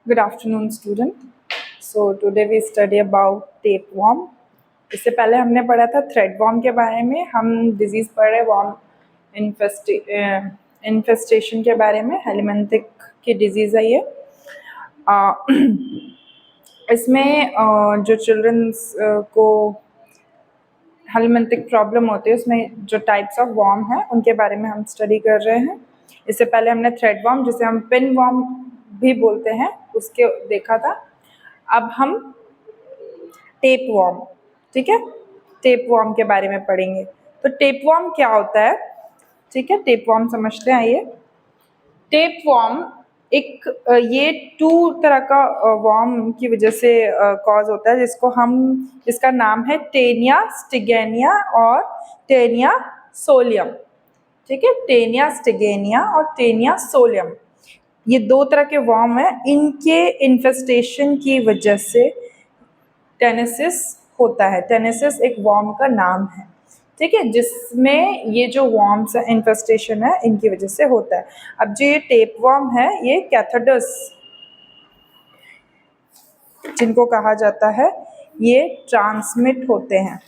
Good afternoon, student. So today we study about tapeworm. इससे पहले हमने पढ़ा था थ्रेडवर्म के बारे में. हम डिजीज पढ़ रहे वर्म इन्फेस्टेशन के बारे में. हेलिमेंथिक की डिजीज है ये. इसमें जो चिल्ड्रंस को हेलिमेंथिक प्रॉब्लम होती है उसमें जो टाइप्स ऑफ वर्म है उनके बारे में हम स्टडी कर रहे हैं. इससे पहले हमने थ्रेडवर्म जिसे हम पिन वर्म भी बोलते हैं उसके देखा था. अब हम टेप वर्म, ठीक है, टेप वर्म के बारे में पढ़ेंगे. तो टेप वर्म क्या होता है, ठीक है, टेप वर्म समझते हैं. आइए. टेप वर्म एक ये टू तरह का वर्म की वजह से कॉज होता है जिसका नाम है टेनिया स्टिगेनिया और टेनिया सोलियम. ठीक है, टेनिया स्टिगेनिया और टेनिया सोलियम, ये दो तरह के वर्म है. इनके इन्फेस्टेशन की वजह से टेनेसिस होता है. टेनेसिस एक वर्म का नाम है, ठीक है, जिसमें ये जो वर्म्स इन्फेस्टेशन है इनकी वजह से होता है. अब जो ये टेप वर्म है ये कैथोडस जिनको कहा जाता है ये ट्रांसमिट होते हैं.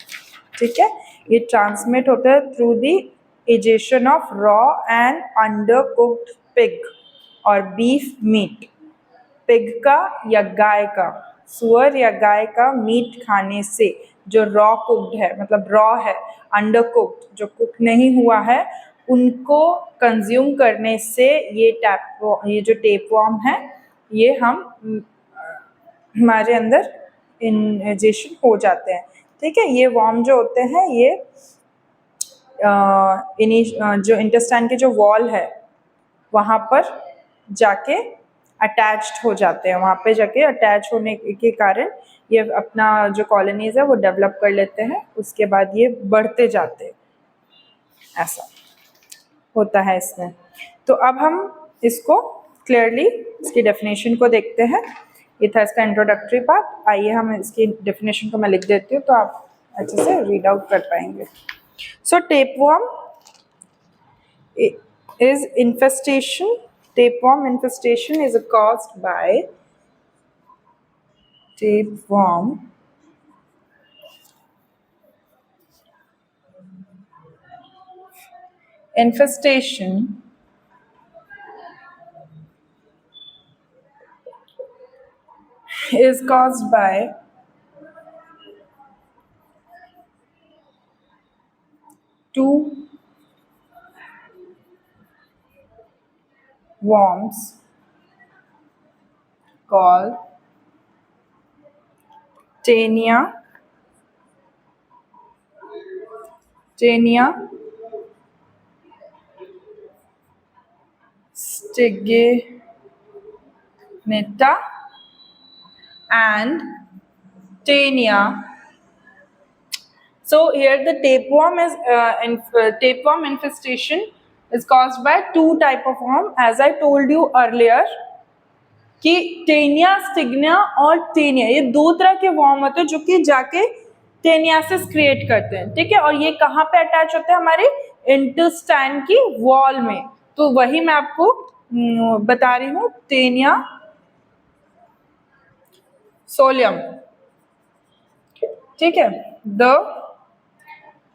ठीक है, ये ट्रांसमिट होते हैं through the egestion of raw and under cooked pig और बीफ मीट. पिग का या गाय का, सुअर या गाय का मीट खाने से जो रॉ कुक्ड है, मतलब रॉ है, अंडर कुक्ड जो कुक नहीं हुआ है, उनको कंज्यूम करने से ये जो टेप वर्म है ये हमारे अंदर इंजेक्शन हो जाते हैं. ठीक है, ये वर्म जो होते हैं ये जो इंटेस्टाइन के जो वॉल है वहाँ पर जाके अटैच्ड हो जाते हैं. वहाँ पे जाके अटैच होने के कारण ये अपना जो कॉलोनीज है वो डेवलप कर लेते हैं. उसके बाद ये बढ़ते जाते हैं, ऐसा होता है इसमें. तो अब हम इसको क्लियरली इसकी डेफिनेशन को देखते हैं. ये था इसका इंट्रोडक्टरी पार्ट. आइए हम इसकी डेफिनेशन को मैं लिख देती हूँ तो आप अच्छे से रीड आउट कर पाएंगे. सो tapeworm is infestation. Tapeworm infestation is caused by tapeworm infestation is caused by two worms called Taenia stigineta and Taenia. So here the tapeworm tapeworm infestation is caused by two type of worm, as I told you earlier कि Taenia स्टिग्ना और Taenia ये दो तरह के worm होते हैं जो कि जाके टेनियासिस क्रिएट करते हैं. ठीक है, और ये कहाँ पे अटैच होते हैं, हमारे इंटेस्टाइन की वॉल में. तो वही मैं आपको बता रही हूँ, टेनिया सोलियम. ठीक है, the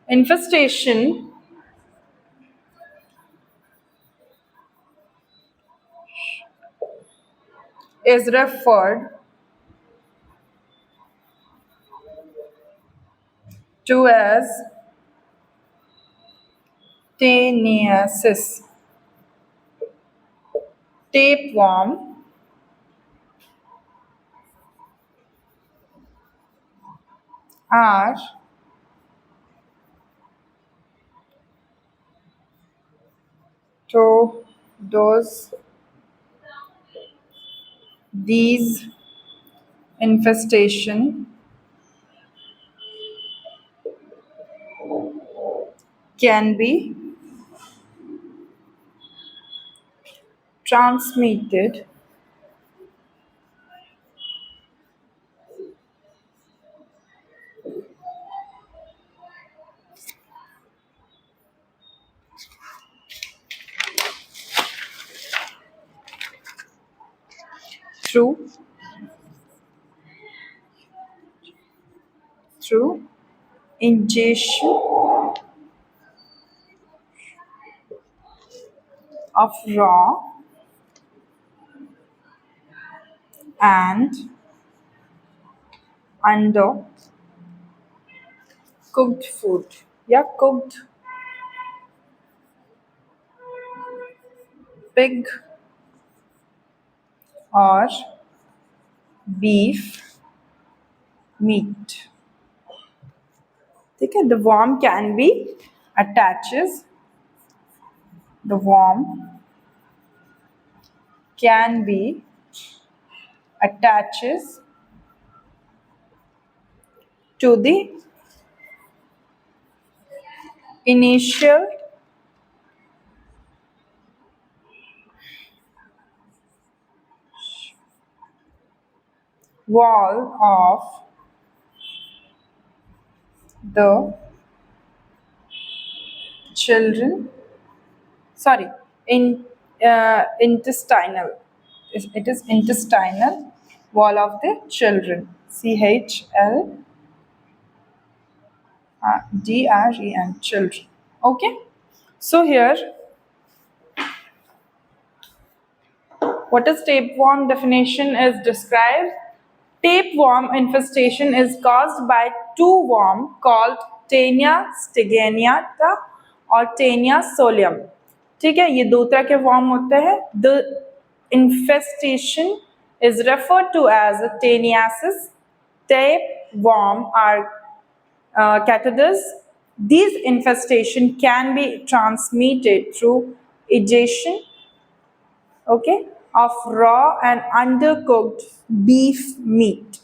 infestation is referred to as teniasis. Tapeworm are these infestation can be transmitted through ingestion of raw and under cooked food या cooked pig or beef meat. ठीक है, the worm can be attaches to the initial wall of the children, sorry, intestinal, it is intestinal wall of the children, CHLDREN, children. Okay, so here what is tapeworm definition is described. Tapeworm infestation is caused by two worms called Taenia stigeniata और Taenia solium. ठीक है, ये दो तरह के worm होते हैं. The infestation is referred to as Taeniasis. Tapeworm are catheters. These infestation can be transmitted through ingestion, okay, of raw and undercooked beef meat.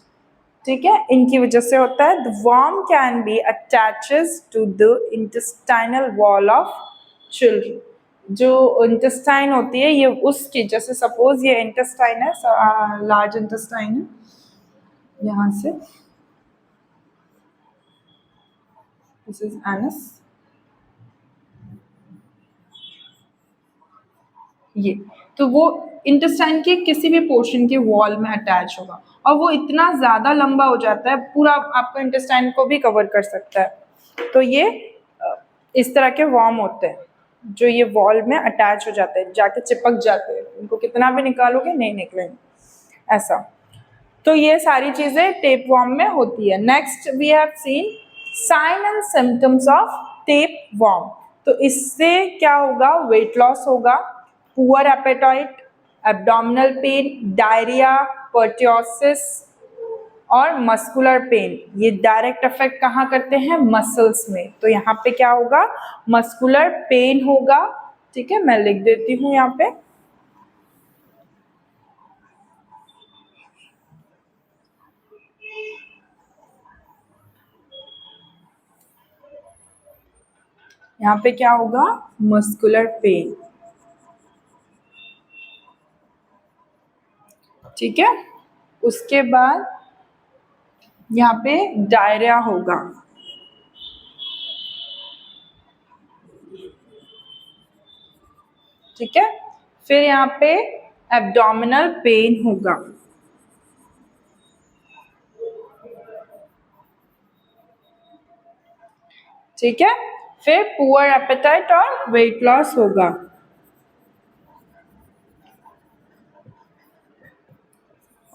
ठीक है, इनकी वजह से होता है. The worm can be attaches to the intestinal wall of children. जो intestine होती है ये उसकी, जैसे सपोज ये इंटेस्टाइन है, लार्ज इंटेस्टाइन है, यहाँ से दिस इज एनस, ये तो वो इंटेस्टाइन के किसी भी पोर्शन के वॉल में अटैच होगा और वो इतना ज़्यादा लंबा हो जाता है, पूरा आपको इंटेस्टाइन को भी कवर कर सकता है. तो ये इस तरह के वॉर्म होते हैं जो ये वॉल में अटैच हो जाते हैं, जाके चिपक जाते हैं, उनको कितना भी निकालोगे नहीं निकलेंगे ऐसा. तो ये सारी चीज़ें टेप वॉर्म में होती है. Next we have seen sign and symptoms of tape worm. तो इससे क्या होगा, वेट लॉस होगा, poor appetite, abdominal pain, diarrhoea, पर्टियोसिस और मस्कुलर पेन. ये डायरेक्ट इफेक्ट कहाँ करते हैं, मसल्स में. तो यहाँ पे क्या होगा, मस्कुलर पेन होगा. ठीक है, मैं लिख देती हूँ यहाँ पे. यहाँ पे क्या होगा, मस्कुलर पेन. ठीक है, उसके बाद यहाँ पे डायरिया होगा. ठीक है, फिर यहाँ पे एब्डोमिनल पेन होगा. ठीक है, फिर पुअर एपेटाइट और वेट लॉस होगा.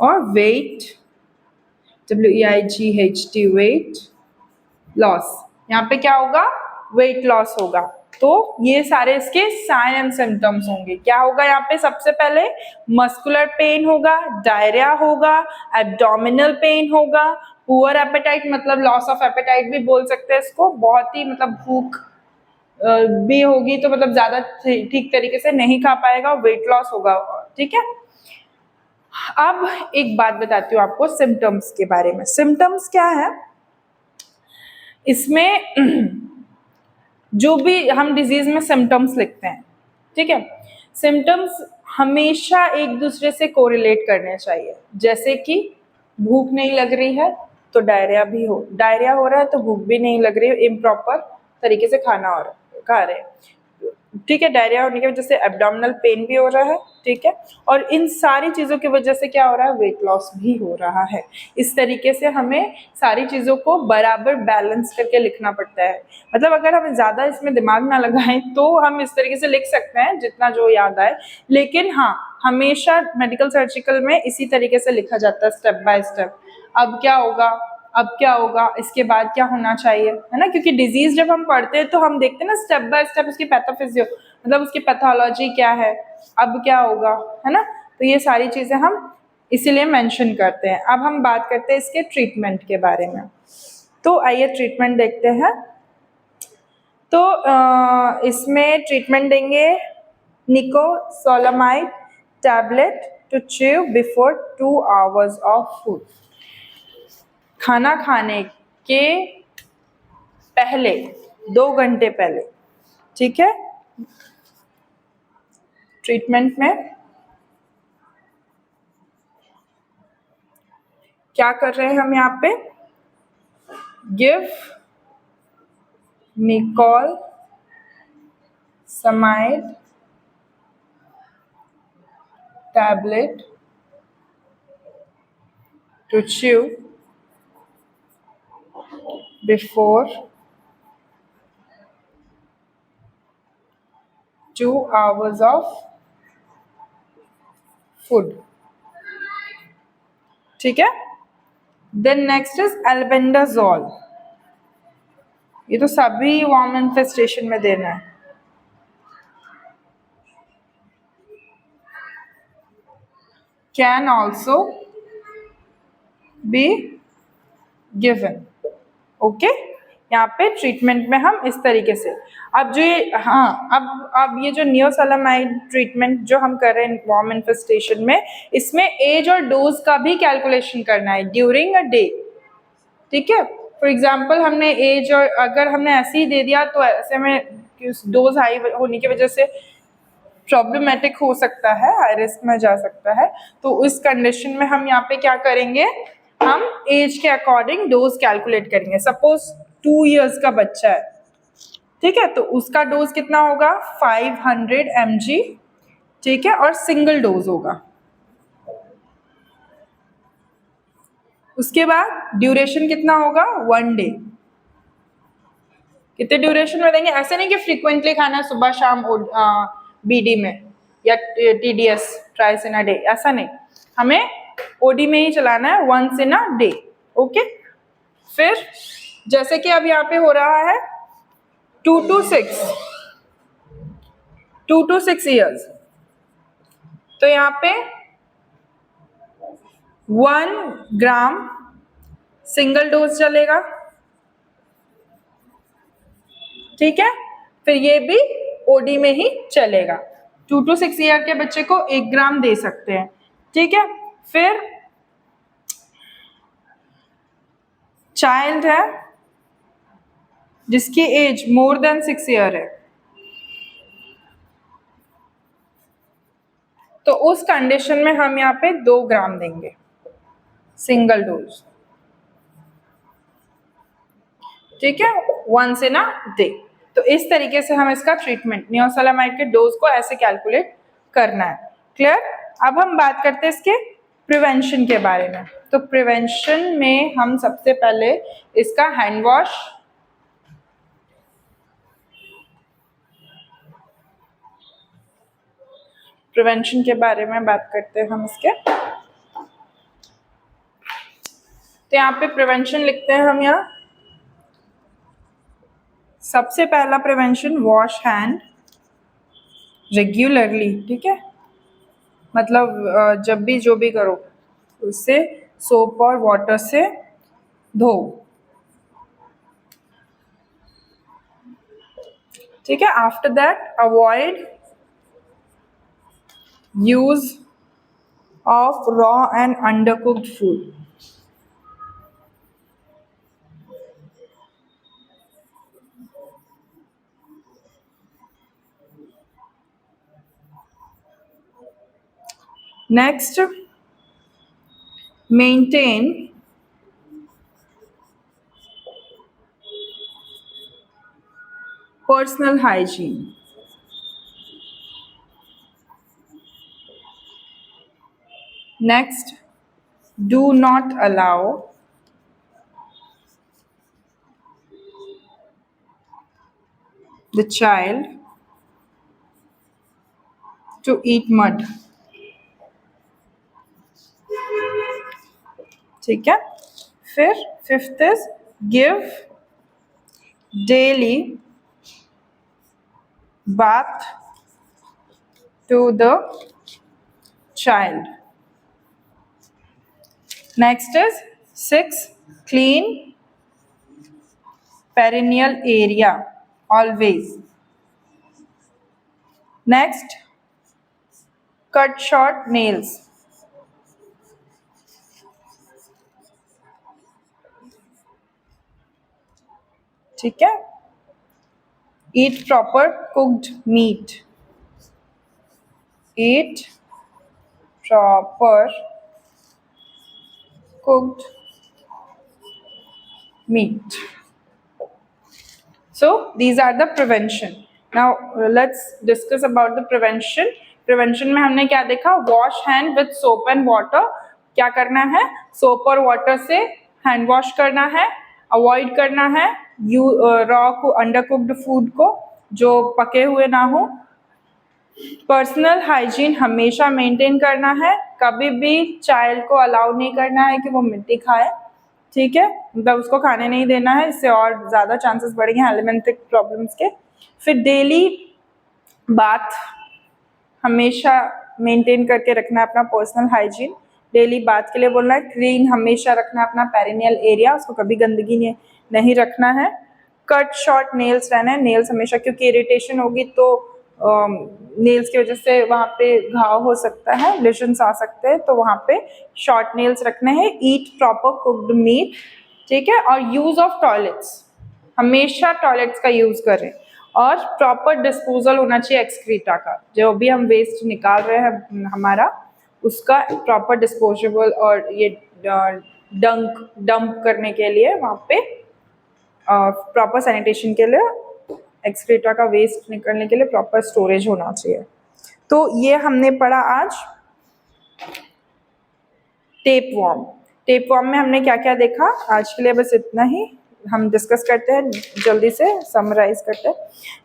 और वेट, WEIGHT, वेट लॉस. यहाँ पे क्या होगा, वेट लॉस होगा. तो ये सारे इसके साइन एंड सिम्टम्स होंगे. क्या होगा यहाँ पे, सबसे पहले मस्कुलर पेन होगा, डायरिया होगा, एब्डोमिनल पेन होगा, पुअर एपेटाइट मतलब लॉस ऑफ एपेटाइट भी बोल सकते हैं इसको, बहुत ही मतलब भूख भी होगी तो मतलब ज़्यादा ठीक तरीके से नहीं खा पाएगा, वेट लॉस होगा. ठीक है, अब एक बात बताती हूँ आपको सिम्टम्स के बारे में. सिम्टम्स क्या है, इसमें जो भी हम डिजीज में सिम्टम्स लिखते हैं, ठीक है, सिम्टम्स हमेशा एक दूसरे से कोरिलेट करने चाहिए. जैसे कि भूख नहीं लग रही है तो डायरिया भी हो, डायरिया हो रहा है तो भूख भी नहीं लग रही है, इम्प्रॉपर तरीके से खाना हो रहा है, खा रहे हैं. ठीक है, डायरिया होने की वजह से एब्डोमिनल पेन भी हो रहा है, ठीक है, और इन सारी चीज़ों की वजह से क्या हो रहा है, वेट लॉस भी हो रहा है। इस तरीके से हमें सारी चीज़ों को बराबर बैलेंस करके लिखना पड़ता है। मतलब अगर हमें ज़्यादा इसमें दिमाग ना लगाएं तो हम इस तरीके से लिख सकते हैं जितना जो याद आए, लेकिन हाँ, हमेशा मेडिकल सर्जिकल में इसी तरीके से लिखा जाता है, स्टेप बाय स्टेप। अब क्या होगा, अब क्या होगा, इसके बाद क्या होना चाहिए, है ना, क्योंकि डिजीज जब हम पढ़ते हैं तो हम देखते हैं ना स्टेप बाय स्टेप उसकी पैथोफिजियो, मतलब उसकी पैथोलॉजी क्या है, अब क्या होगा, है ना, तो ये सारी चीजें हम इसीलिए मेंशन करते हैं। अब हम बात करते हैं इसके ट्रीटमेंट के बारे में। तो आइए ट्रीटमेंट देखते हैं। तो इसमें ट्रीटमेंट देंगे niclosamide tablet to chew before 2 hours of food. खाना खाने के पहले 2 घंटे पहले, ठीक है। ट्रीटमेंट में क्या कर रहे हैं हम यहाँ पे, give niclosamide tablet to chew before 2 hours of food, ठीक है। Then next is albendazole. ये तो सभी वॉर्म इन्फेस्टेशन में देना है। Can also be given, okay. यहाँ पे ट्रीटमेंट में हम इस तरीके से, अब जो ये, हाँ, अब ये जो नियोसोलामाइड ट्रीटमेंट जो हम कर रहे हैं वॉर्म इन्फेस्टेशन में, इसमें एज और डोज का भी कैलकुलेशन करना है ड्यूरिंग अ डे, ठीक है। फॉर एग्जाम्पल हमने एज, और अगर हमने ऐसे ही दे दिया तो ऐसे में डोज हाई होने की वजह से प्रॉब्लमेटिक हो सकता है, हाई रिस्क में जा सकता है। तो उस कंडीशन में हम यहाँ पे क्या करेंगे, हम एज के अकॉर्डिंग डोज कैलकुलेट करेंगे। सपोज 2 years का बच्चा है, ठीक है, तो उसका डोज कितना होगा, 500 mg, ठीक है, और सिंगल डोज होगा। उसके बाद ड्यूरेशन कितना होगा, 1 day। कितने ड्यूरेशन में देंगे, ऐसे नहीं कि फ्रीक्वेंटली खाना सुबह शाम बीडी में या टीडीएस ट्राइस इन अ डे, ऐसा नहीं, हमें ओडी में ही चलाना है, once in a day, okay. फिर जैसे कि अब यहाँ पे हो रहा है 2 to 6 years, तो यहाँ पे 1 ग्राम सिंगल डोज चलेगा, ठीक है। फिर ये भी ओडी में ही चलेगा। 2 to 6 ईयर के बच्चे को 1 ग्राम दे सकते हैं, ठीक है। फिर चाइल्ड है जिसकी एज मोर देन 6 ईयर है, तो उस कंडीशन में हम यहाँ पे 2 ग्राम देंगे सिंगल डोज, ठीक है, वंस इन अ डे। तो इस तरीके से हम इसका ट्रीटमेंट नियोसोलामाइड के डोज को ऐसे कैलकुलेट करना है, क्लियर। अब हम बात करते हैं इसके प्रिवेंशन के बारे में। तो प्रिवेंशन में हम सबसे पहले इसका हैंड वॉश, प्रिवेंशन के बारे में बात करते हैं हम इसके। तो यहाँ पे प्रिवेंशन लिखते हैं हम, यहाँ सबसे पहला प्रिवेंशन, वॉश हैंड रेगुलरली, ठीक है, मतलब जब भी जो भी करो उससे सोप और वाटर से धो, ठीक है। After that avoid use of raw and undercooked food, next maintain personal hygiene, Next, do not allow the child to eat mud. ठीक है, फिर fifth is give daily bath to the child. Next is 6, clean perineal area always. Next, cut short nails. ठीक है, eat proper cooked meat. Eat proper cooked meat. So these are the prevention. Now let's discuss about the prevention. Prevention में हमने क्या देखा? Wash hand with soap and water. क्या करना है? Soap और वाटर से हैंड वॉश करना है. अवॉइड करना है रॉ को अंडर कुक्ड फूड को, जो पके हुए ना हो. पर्सनल हाइजीन हमेशा मेंटेन करना है. कभी भी चाइल्ड को अलाउ नहीं करना है कि वो मिट्टी खाए. ठीक है, मतलब उसको खाने नहीं देना है, इससे और ज़्यादा चांसेस बढ़ेंगे एलिमेंटिक प्रॉब्लम्स के. फिर डेली बाथ हमेशा मेंटेन करके रखना है अपना पर्सनल हाइजीन. डेली बाथ के लिए बोलना है. क्लीन हमेशा रखना अपना पेरिनियल एरिया, उसको कभी गंदगी नहीं रखना है. कट शॉर्ट नेल्स रहना है. नेल्स हमेशा, क्योंकि इरिटेशन होगी तो नेल्स की वजह से वहाँ पे घाव हो सकता है, लेशंस आ सकते हैं, तो वहाँ पे शॉर्ट नेल्स रखने हैं. ईट प्रॉपर कुक्ड मीट. ठीक है, और यूज ऑफ टॉयलेट्स, हमेशा टॉयलेट्स का यूज करें. और प्रॉपर डिस्पोजल होना चाहिए एक्सक्रीटा का. जो भी हम वेस्ट निकाल रहे हैं हमारा, उसका प्रॉपर डिस्पोजेबल और ये डंप करने के लिए वहाँ पे प्रॉपर सैनिटेशन के लिए, एक्सक्रीटा का वेस्ट निकलने के लिए प्रॉपर स्टोरेज होना चाहिए. तो ये हमने पढ़ा आज. Tape warm. टेप वॉर्म में हमने क्या क्या देखा? आज के लिए बस इतना ही हम डिस्कस करते हैं, जल्दी से समराइज करते हैं.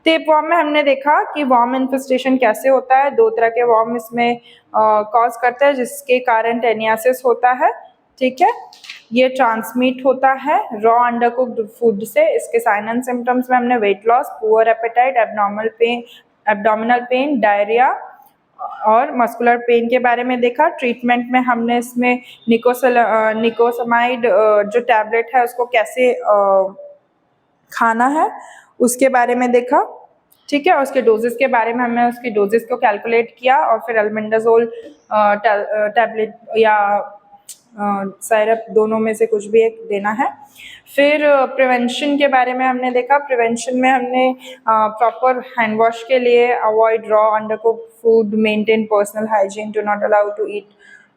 टेप वॉर्म में हमने देखा कि वॉर्म इन्फेस्टेशन कैसे होता है. 2 तरह के वॉर्म इसमें कॉज करते हैं, जिसके कारण टेनियासिस होता है. ठीक है, ये ट्रांसमिट होता है रॉ अंडर कुक्ड फूड से. इसके साइन एंड सिम्टम्स में हमने weight loss, poor appetite, abdominal pain, diarrhoea और मस्कुलर पेन के बारे में देखा. ट्रीटमेंट में हमने इसमें निकोसमाइड जो टैबलेट है उसको कैसे खाना है उसके बारे में देखा. ठीक है, और उसके डोजेस के बारे में हमने उसकी डोजेस को कैलकुलेट किया, और फिर अल्बेंडाजोल टैबलेट या साइरप, दोनों में से कुछ भी एक देना है. फिर प्रिवेंशन के बारे में हमने देखा. प्रिवेंशन में हमने प्रॉपर हैंड वॉश के लिए avoid raw undercooked food, maintain personal hygiene, do not allow to eat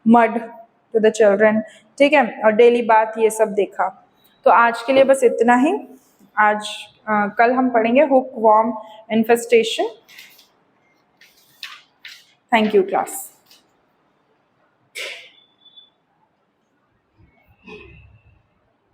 mud to the children. ठीक है, और डेली बात, ये सब देखा. तो आज के लिए बस इतना ही. आज कल हम पढ़ेंगे hook warm infestation. Thank you class.